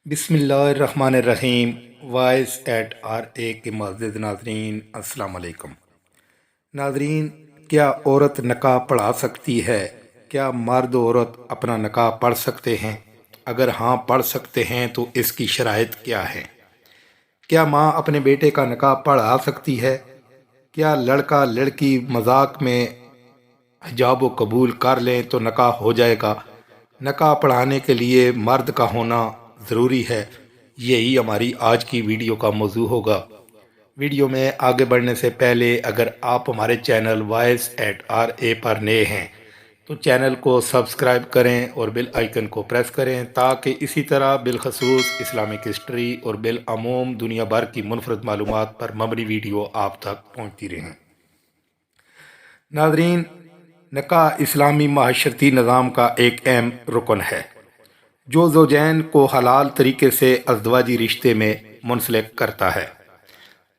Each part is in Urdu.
بسم اللہ الرحمن الرحیم۔ وائس ایٹ آر اے کے معزز ناظرین، السلام علیکم۔ ناظرین، کیا عورت نقاب پڑھا سکتی ہے؟ کیا مرد عورت اپنا نقاب پڑھ سکتے ہیں؟ اگر ہاں پڑھ سکتے ہیں تو اس کی شرائط کیا ہیں؟ کیا ماں اپنے بیٹے کا نقاب پڑھا سکتی ہے؟ کیا لڑکا لڑکی مذاق میں حجاب و قبول کر لیں تو نکاح ہو جائے گا؟ نکاح پڑھانے کے لیے مرد کا ہونا ضروری ہے؟ یہی ہماری آج کی ویڈیو کا موضوع ہوگا۔ ویڈیو میں آگے بڑھنے سے پہلے اگر آپ ہمارے چینل وائس ایٹ آر اے پر نئے ہیں تو چینل کو سبسکرائب کریں اور بیل آئیکن کو پریس کریں تاکہ اسی طرح بالخصوص اسلامک ہسٹری اور بالعموم دنیا بھر کی منفرد معلومات پر مبنی ویڈیو آپ تک پہنچتی رہیں۔ ناظرین، نکاح اسلامی معاشرتی نظام کا ایک اہم رکن ہے جو زوجین کو حلال طریقے سے ازدواجی رشتے میں منسلک کرتا ہے۔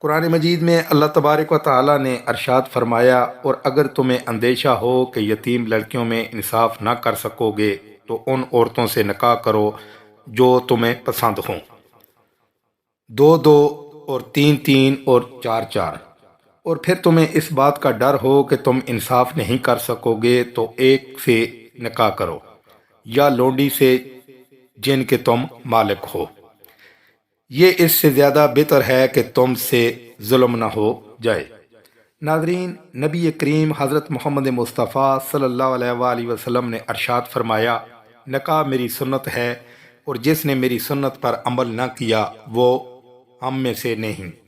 قرآن مجید میں اللہ تبارک و تعالیٰ نے ارشاد فرمایا، اور اگر تمہیں اندیشہ ہو کہ یتیم لڑکیوں میں انصاف نہ کر سکو گے تو ان عورتوں سے نکاح کرو جو تمہیں پسند ہوں، 2 اور 3 اور 4، اور پھر تمہیں اس بات کا ڈر ہو کہ تم انصاف نہیں کر سکو گے تو ایک سے نکاح کرو یا لونڈی سے جن کے تم مالک ہو، یہ اس سے زیادہ بہتر ہے کہ تم سے ظلم نہ ہو جائے۔ ناظرین، نبی کریم حضرت محمد مصطفیٰ صلی اللہ علیہ وآلہ وسلم نے ارشاد فرمایا، نکاح میری سنت ہے اور جس نے میری سنت پر عمل نہ کیا وہ ہم میں سے نہیں۔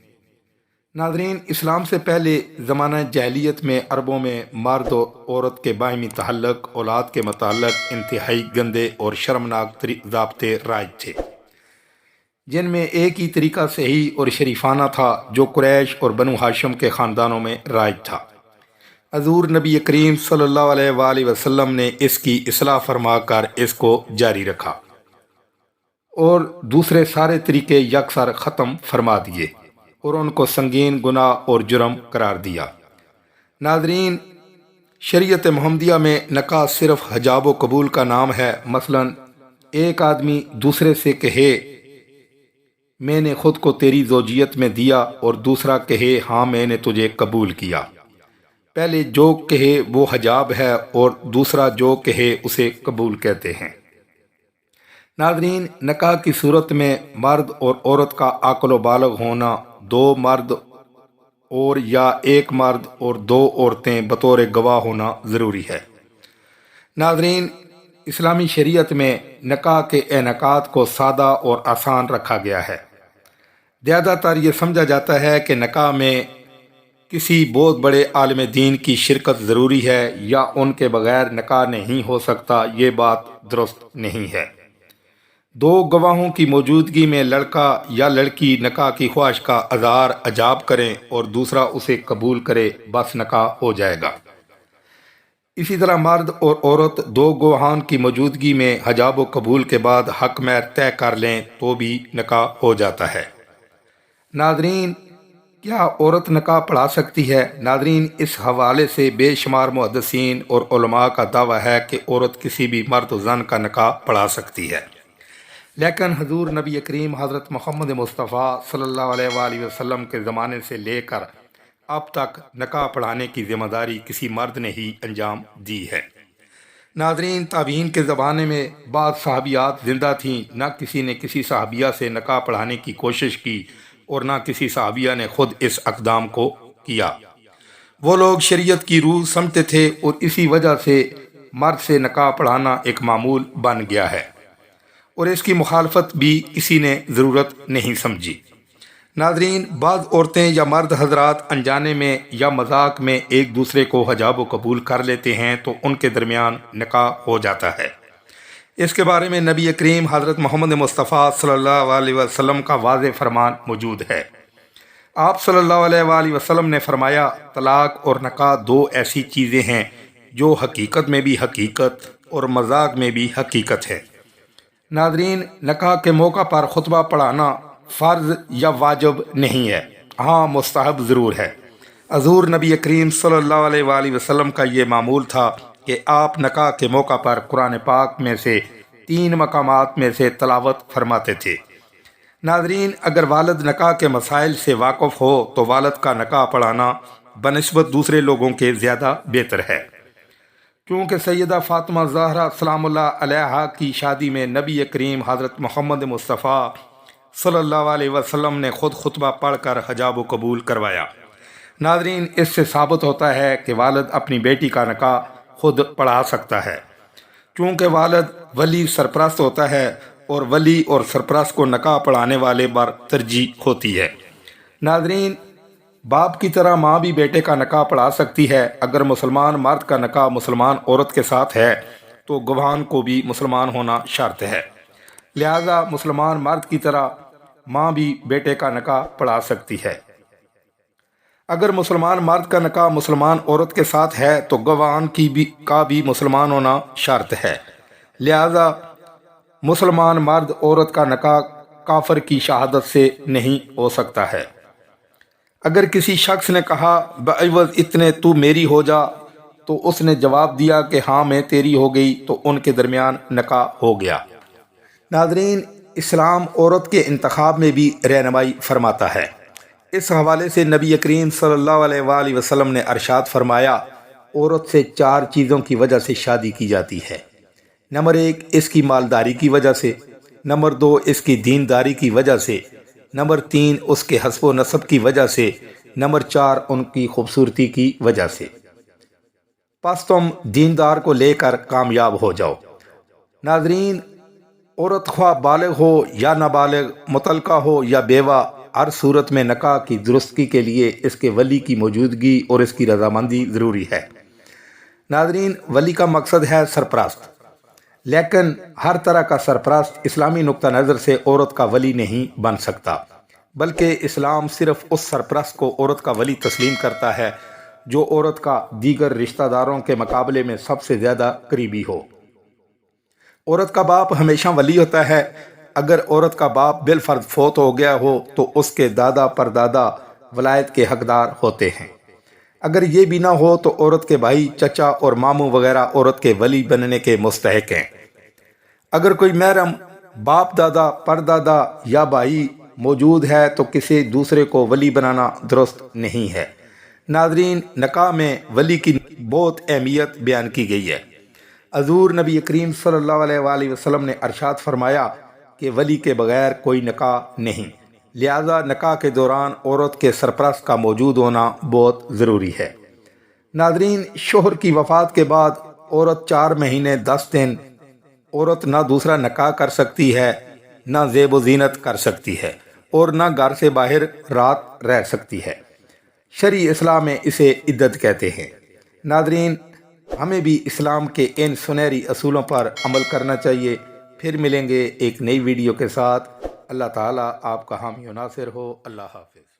ناظرین، اسلام سے پہلے زمانہ جاہلیت میں عربوں میں مرد اور عورت کے باہمی تعلق، اولاد کے متعلق انتہائی گندے اور شرمناک ضابطے رائج تھے، جن میں ایک ہی طریقہ صحیح اور شریفانہ تھا جو قریش اور بنو ہاشم کے خاندانوں میں رائج تھا۔ حضور نبی کریم صلی اللہ علیہ وآلہ وسلم نے اس کی اصلاح فرما کر اس کو جاری رکھا اور دوسرے سارے طریقے یکسر ختم فرما دیے اور ان کو سنگین گناہ اور جرم قرار دیا۔ ناظرین، شریعت محمدیہ میں نکاح صرف حجاب و قبول کا نام ہے۔ مثلا ایک آدمی دوسرے سے کہے میں نے خود کو تیری زوجیت میں دیا، اور دوسرا کہے ہاں میں نے تجھے قبول کیا۔ پہلے جو کہے وہ حجاب ہے اور دوسرا جو کہے اسے قبول کہتے ہیں۔ ناظرین، نکاح کی صورت میں مرد اور عورت کا عاقل و بالغ ہونا، 2 مرد اور یا ایک مرد اور 2 عورتیں بطور گواہ ہونا ضروری ہے۔ ناظرین، اسلامی شریعت میں نکاح کے انعقاد کو سادہ اور آسان رکھا گیا ہے۔ زیادہ تر یہ سمجھا جاتا ہے کہ نکاح میں کسی بہت بڑے عالم دین کی شرکت ضروری ہے یا ان کے بغیر نکاح نہیں ہو سکتا۔ یہ بات درست نہیں ہے۔ 2 گواہوں کی موجودگی میں لڑکا یا لڑکی نکاح کی خواہش کا اظہار ایجاب کریں اور دوسرا اسے قبول کرے، بس نکاح ہو جائے گا۔ اسی طرح مرد اور عورت 2 گواہان کی موجودگی میں حجاب و قبول کے بعد حق مہر طے کر لیں تو بھی نکاح ہو جاتا ہے۔ ناظرین، کیا عورت نکاح پڑھا سکتی ہے؟ ناظرین، اس حوالے سے بے شمار محدثین اور علماء کا دعویٰ ہے کہ عورت کسی بھی مرد و زن کا نکاح پڑھا سکتی ہے، لیکن حضور نبی کریم حضرت محمد مصطفیٰ صلی اللہ علیہ وآلہ وسلم کے زمانے سے لے کر اب تک نکاح پڑھانے کی ذمہ داری کسی مرد نے ہی انجام دی ہے۔ ناظرین، تابعین کے زمانے میں بعض صحابیات زندہ تھیں، نہ کسی نے کسی صحابیہ سے نکاح پڑھانے کی کوشش کی اور نہ کسی صحابیہ نے خود اس اقدام کو کیا۔ وہ لوگ شریعت کی روح سمجھتے تھے اور اسی وجہ سے مرد سے نکاح پڑھانا ایک معمول بن گیا ہے اور اس کی مخالفت بھی کسی نے ضرورت نہیں سمجھی۔ ناظرین، بعض عورتیں یا مرد حضرات انجانے میں یا مذاق میں ایک دوسرے کو حجاب و قبول کر لیتے ہیں تو ان کے درمیان نکاح ہو جاتا ہے۔ اس کے بارے میں نبی کریم حضرت محمد مصطفیٰ صلی اللہ علیہ وسلم کا واضح فرمان موجود ہے۔ آپ صلی اللہ علیہ وآلہ وسلم نے فرمایا، طلاق اور نکاح 2 ایسی چیزیں ہیں جو حقیقت میں بھی حقیقت اور مذاق میں بھی حقیقت ہے۔ ناظرین، نکاح کے موقع پر خطبہ پڑھانا فرض یا واجب نہیں ہے، ہاں مستحب ضرور ہے۔ حضور نبی کریم صلی اللہ علیہ وآلہ وسلم کا یہ معمول تھا کہ آپ نکاح کے موقع پر قرآن پاک میں سے 3 مقامات میں سے تلاوت فرماتے تھے۔ ناظرین، اگر والد نکاح کے مسائل سے واقف ہو تو والد کا نکاح پڑھانا بنسبت دوسرے لوگوں کے زیادہ بہتر ہے، کیونکہ سیدہ فاطمہ زہرا سلام اللہ علیہا کی شادی میں نبی کریم حضرت محمد مصطفیٰ صلی اللہ علیہ وسلم نے خود خطبہ پڑھ کر حجاب و قبول کروایا۔ ناظرین، اس سے ثابت ہوتا ہے کہ والد اپنی بیٹی کا نکاح خود پڑھا سکتا ہے، کیونکہ والد ولی سرپرست ہوتا ہے اور ولی اور سرپرست کو نکاح پڑھانے والے پر ترجیح ہوتی ہے۔ ناظرین، باپ کی طرح ماں بھی بیٹے کا نکاح پڑھا سکتی ہے۔ اگر مسلمان مرد کا نکاح مسلمان عورت کے ساتھ ہے تو گواہان کو بھی مسلمان ہونا شرط ہے، لہذا مسلمان مرد کی طرح ماں بھی بیٹے کا نکاح پڑھا سکتی ہے۔ اگر مسلمان مرد کا نکاح مسلمان عورت کے ساتھ ہے تو گواہان کا بھی مسلمان ہونا شرط ہے، لہذا مسلمان مرد عورت کا نکاح کافر کی شہادت سے نہیں ہو سکتا ہے۔ اگر کسی شخص نے کہا بعوض اتنے تو میری ہو جا تو اس نے جواب دیا کہ ہاں میں تیری ہو گئی تو ان کے درمیان نکاح ہو گیا۔ ناظرین، اسلام عورت کے انتخاب میں بھی رہنمائی فرماتا ہے۔ اس حوالے سے نبی کریم صلی اللہ علیہ وآلہ وسلم نے ارشاد فرمایا، عورت سے 4 چیزوں کی وجہ سے شادی کی جاتی ہے۔ نمبر 1، اس کی مالداری کی وجہ سے۔ نمبر 2، اس کی دینداری کی وجہ سے۔ نمبر 3، اس کے حسب و نسب کی وجہ سے۔ نمبر 4، ان کی خوبصورتی کی وجہ سے۔ پس تم دیندار کو لے کر کامیاب ہو جاؤ۔ ناظرین، عورت خواہ بالغ ہو یا نابالغ، مطلقہ ہو یا بیوہ، ہر صورت میں نکاح کی درستگی کے لیے اس کے ولی کی موجودگی اور اس کی رضامندی ضروری ہے۔ ناظرین، ولی کا مقصد ہے سرپرست، لیکن ہر طرح کا سرپرست اسلامی نقطہ نظر سے عورت کا ولی نہیں بن سکتا، بلکہ اسلام صرف اس سرپرست کو عورت کا ولی تسلیم کرتا ہے جو عورت کا دیگر رشتہ داروں کے مقابلے میں سب سے زیادہ قریبی ہو۔ عورت کا باپ ہمیشہ ولی ہوتا ہے۔ اگر عورت کا باپ بالفرض فوت ہو گیا ہو تو اس کے دادا پردادا ولایت کے حقدار ہوتے ہیں۔ اگر یہ بھی نہ ہو تو عورت کے بھائی، چچا اور ماموں وغیرہ عورت کے ولی بننے کے مستحق ہیں۔ اگر کوئی محرم باپ دادا پردادا یا بھائی موجود ہے تو کسی دوسرے کو ولی بنانا درست نہیں ہے۔ ناظرین، نکاح میں ولی کی بہت اہمیت بیان کی گئی ہے۔ حضور نبی کریم صلی اللہ علیہ وآلہ وسلم نے ارشاد فرمایا کہ ولی کے بغیر کوئی نکاح نہیں، لہذا نکاح کے دوران عورت کے سرپرست کا موجود ہونا بہت ضروری ہے۔ ناظرین، شوہر کی وفات کے بعد عورت 4 مہینے 10 دن عورت نہ دوسرا نکاح کر سکتی ہے، نہ زیب و زینت کر سکتی ہے اور نہ گھر سے باہر رات رہ سکتی ہے۔ شرعی اصطلاح میں اسے عدت کہتے ہیں۔ ناظرین، ہمیں بھی اسلام کے ان سنہری اصولوں پر عمل کرنا چاہیے۔ پھر ملیں گے ایک نئی ویڈیو کے ساتھ۔ اللہ تعالیٰ آپ کا حامی و ناصر ہو۔ اللہ حافظ۔